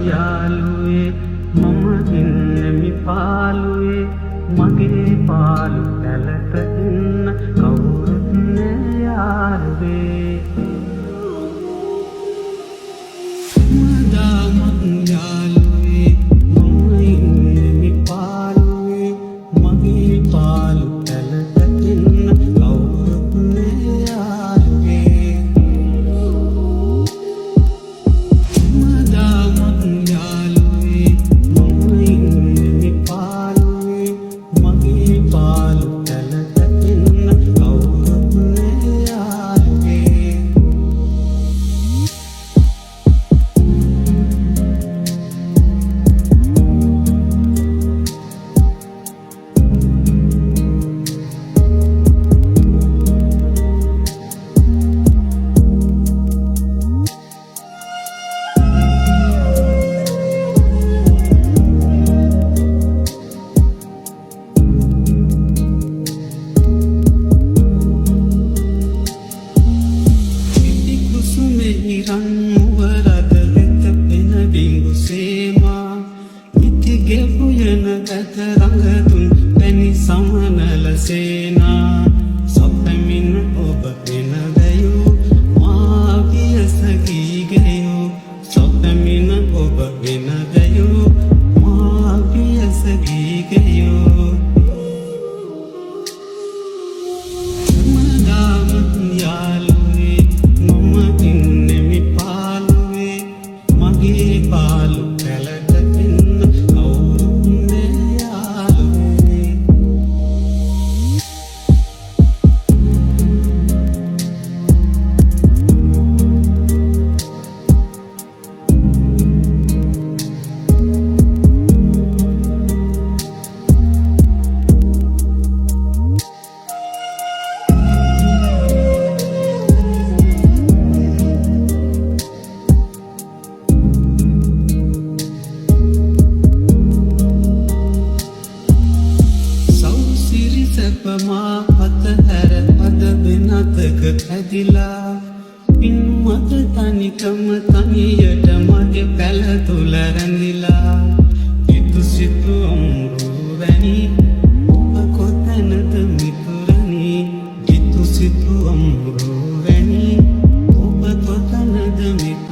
යාළුවේ මම ඉන්නෙමි පාළුවේ මගේ පාළු පැලට ඉන්න කවුරුත් නෑ යාළුවේ මදාමත් යාළුවේ මම ඉන්නෙමි පාළුවේ මගේ පාළු පැලට ඉන්න කවුරුත් නෑ යාළුවේ මදාමත් යාළුවේ මම ඉන්නෙමි පාළුවේ මගේ පාළු පැලට ඉන්න කවුරුත් නෑ යාළුවේ රන්මුවරද වෙත පෙන බිංගු සේමා ඉති ගෙවුයන ගත රඟතුන් පැණි සමනල සේනා සොප්පමින් ඔබ පෙන වැයූ මා වියසකී ගෙයූ සොප්පමින් ඔබ පෙන වැයූ මා වියසකී ගෙයූ මදාමත් යාළුවේ මම ඉන්නෙමි පාළුවේ මගේ පාළු පැලට ඉන්න කවුරුත් නෑ යාළුවේ සැපමා අතහැර අද වෙනතක ඇදිලා පින්මත තනිකම තනියට මගේ පැල තුල රැඳිලා